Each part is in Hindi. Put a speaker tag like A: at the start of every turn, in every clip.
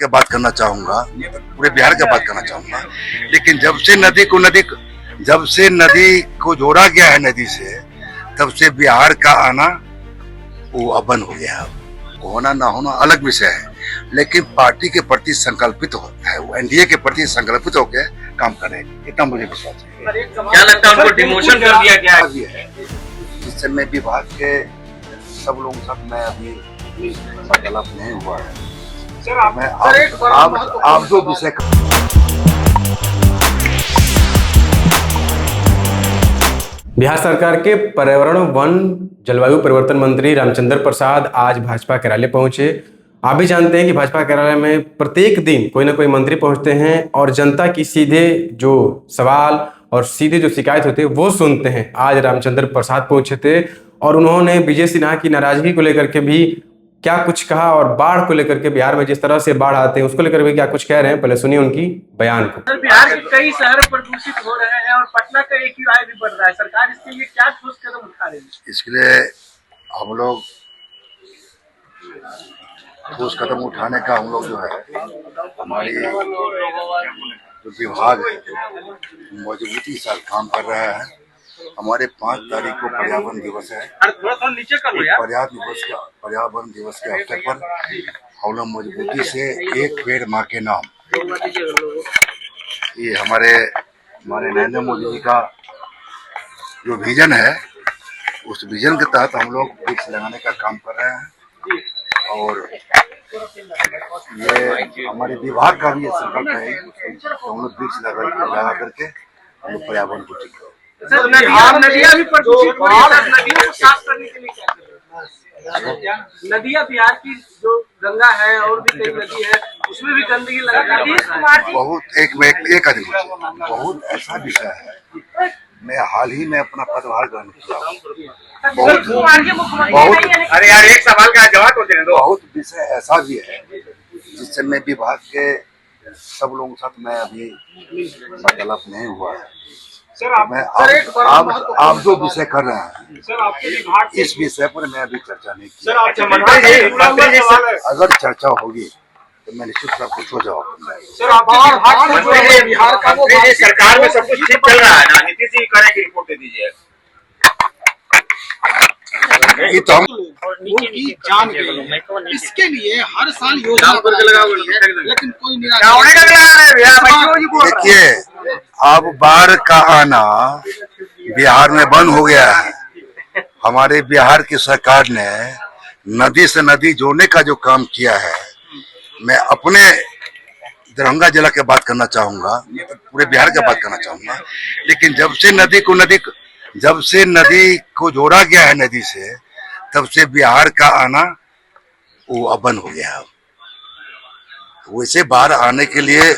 A: की बात करना चाहूंगा, पूरे बिहार की बात करना चाहूंगा। लेकिन जब से नदी को जोड़ा गया है नदी से, तब से बिहार का आना वो अब बंद हो गया है। होना ना होना अलग विषय है, लेकिन पार्टी के प्रति संकल्पित है, वो एनडीए के प्रति संकल्पित होकर काम कर रहे हैं, इतना मुझे विश्वास है।
B: क्या लगता है उनको डिमोशन कर दिया गया है?
A: इस समय विभाग के सब लोगों के साथ मैं अभी वार्तालाप नहीं हुआ है। मैं आप जो विषय
C: बिहार सरकार के पर्यावरण वन जलवायु परिवर्तन मंत्री रामचंद्र प्रसाद आज भाजपा कार्यालय पहुंचे। आप भी जानते हैं कि भाजपा कार्यालय में प्रत्येक दिन कोई ना कोई मंत्री पहुंचते हैं और जनता की सीधे जो सवाल और सीधे जो शिकायत होती है वो सुनते हैं। आज रामचंद्र प्रसाद पहुंचे थे और उन्होंने विजय सिन्हा की नाराजगी को लेकर के भी क्या कुछ कहा और बाढ़ को लेकर के बिहार में जिस तरह से बाढ़ आते हैं उसको लेकर भी क्या कुछ कह रहे हैं, पहले सुनिए उनकी बयान को।
B: बिहार के कई शहर प्रदूषित हो रहे हैं और पटना का AQI भी बढ़ रहा है, सरकार इसके लिए क्या ठोस कदम उठा रही है?
A: इसके लिए हम लोग ठोस कदम उठाने का हम लोग जो है हमारी जो विभाग है मजबूती से काम कर रहा है। हमारे 5 तारीख को पर्यावरण दिवस है। पर्यावरण दिवस के अवसर पर हम लोग मजबूती से एक पेड़ माँ के नाम, ये हमारे नरेंद्र मोदी जी का जो विजन है, उस विजन के तहत हम लोग वृक्ष लगाने का काम कर रहे हैं। और ये हमारे विभाग का भी ये संकल्प है कि हम लोग वृक्ष लगा करके हम लोग पर्यावरण को ठीक करें।
B: नदियाँ भी प्रदूषित हो रही है, नदियों को साफ करने के लिए क्या करें? नदियाँ बिहार की जो गंगा है और भी कई नदी है उसमें भी गंदगी लगातार
A: बहुत बहुत ऐसा विषय है। मैं हाल ही में अपना पदभार ग्रहण किया,
B: अरे यार एक सवाल का जवाब तो दे दो।
A: बहुत विषय ऐसा भी है जिससे मैं विभाग के सब लोगों के साथ मैं अभी वार्तालाप नहीं हुआ है। मैं आप जो विषय कर रहे हैं इस विषय पर मैं अभी चर्चा नहीं की। अगर चर्चा होगी तो मैं निश्चित रूप से जवाब दूंगा।
B: बिहार का सरकार में सब कुछ ठीक चल रहा है ना, नीतीश जी कहने की रिपोर्ट दे दीजिए।
A: ये तो हम
B: जान गए, इसके लिए हर साल योजना लेकिन कोई
A: देखिए, अब बाढ़ का आना बिहार में बंद हो गया है। हमारे बिहार की सरकार ने नदी से नदी जोड़ने का जो काम किया है, मैं अपने दरभंगा जिला की बात करना चाहूंगा, पूरे बिहार की बात करना चाहूंगा। लेकिन जब से नदी को जोड़ा गया है नदी से, तब से बिहार का आना वो अब बंद हो गया है। वैसे बाढ़ आने के लिए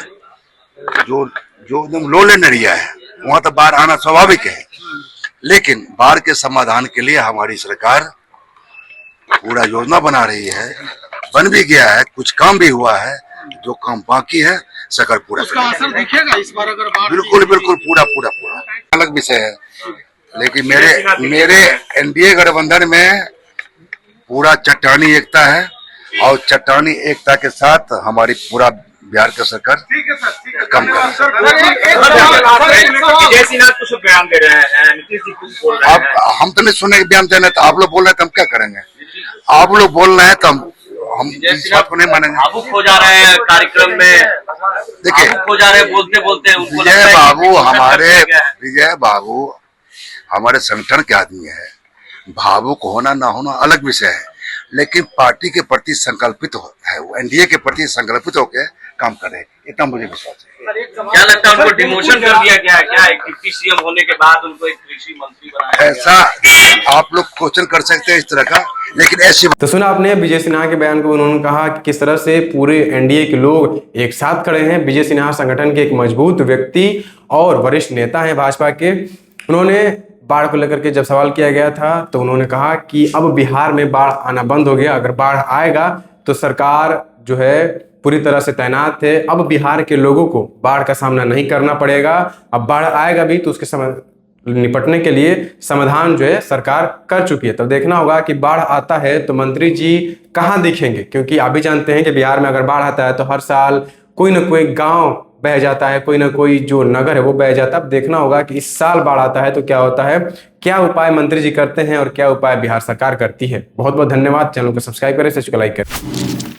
A: जो एकदम लो लैंड एरिया है वहां तो बाढ़ आना स्वाभाविक है, लेकिन बाढ़ के समाधान के लिए हमारी सरकार पूरा योजना बना रही है। बन भी गया है, कुछ काम भी हुआ है, जो काम बाकी है सरकार पूरा
B: उसका असर दिखेगा इस बार अगर बाढ़
A: बिल्कुल पूरा अलग विषय है। लेकिन मेरे एनडीए गठबंधन में पूरा चट्टानी एकता है और चट्टानी एकता के साथ हमारी पूरा बिहार का सरकार काम कर
B: बयान दे रहे हैं, नीतीश जी कुछ बोल रहे हैं।
A: अब हम तो नहीं सुने बयान देना, तो आप लोग बोल रहे हैं तो हम क्या करेंगे? आप लोग बोल रहे हैं तो हम इस बात को नहीं मानेंगे।
B: भावुक हो जा रहे हैं कार्यक्रम में,
A: देखिए
B: हो जा रहे हैं बोलते
A: विजय बाबू हमारे संगठन के आदमी है। भावुक होना ना होना अलग विषय है, लेकिन पार्टी के प्रति संकल्पित है, वो एनडीए के प्रति संकल्पित होकर काम कर रहे हैं, इतना मुझे विश्वास है।
B: क्या लगता है उनको डिमोशन कर दिया गया है क्या? एक डिप्टी CM होने के बाद उनको एक कृषि मंत्री बनाया?
A: ऐसा आप लोग क्वेश्चन कर सकते हैं इस तरह का, लेकिन ऐसी
C: तो सुना आपने विजय सिन्हा के बयान को। उन्होंने कहा कि किस तरह से पूरे एनडीए के लोग एक साथ खड़े हैं। विजय सिन्हा संगठन के एक मजबूत व्यक्ति और वरिष्ठ नेता हैं भाजपा के। उन्होंने बाढ़ को लेकर के जब सवाल किया गया था तो उन्होंने कहा कि अब बिहार में बाढ़ आना बंद हो गया, अगर बाढ़ आएगा तो सरकार जो है पूरी तरह से तैनात है। अब बिहार के लोगों को बाढ़ का सामना नहीं करना पड़ेगा। अब बाढ़ आएगा भी तो उसके समय निपटने के लिए समाधान जो है सरकार कर चुकी है। तो देखना होगा कि बाढ़ आता है तो मंत्री जी कहाँ दिखेंगे, क्योंकि आप भी जानते हैं कि बिहार में अगर बाढ़ आता है तो हर साल कोई ना कोई गांव बह जाता है, कोई ना कोई जो नगर है वो बह जाता है। अब देखना होगा कि इस साल बाढ़ आता है तो क्या होता है, क्या उपाय मंत्री जी करते हैं और क्या उपाय बिहार सरकार करती है। बहुत बहुत धन्यवाद। चैनल को सब्सक्राइब करें, लाइक करें।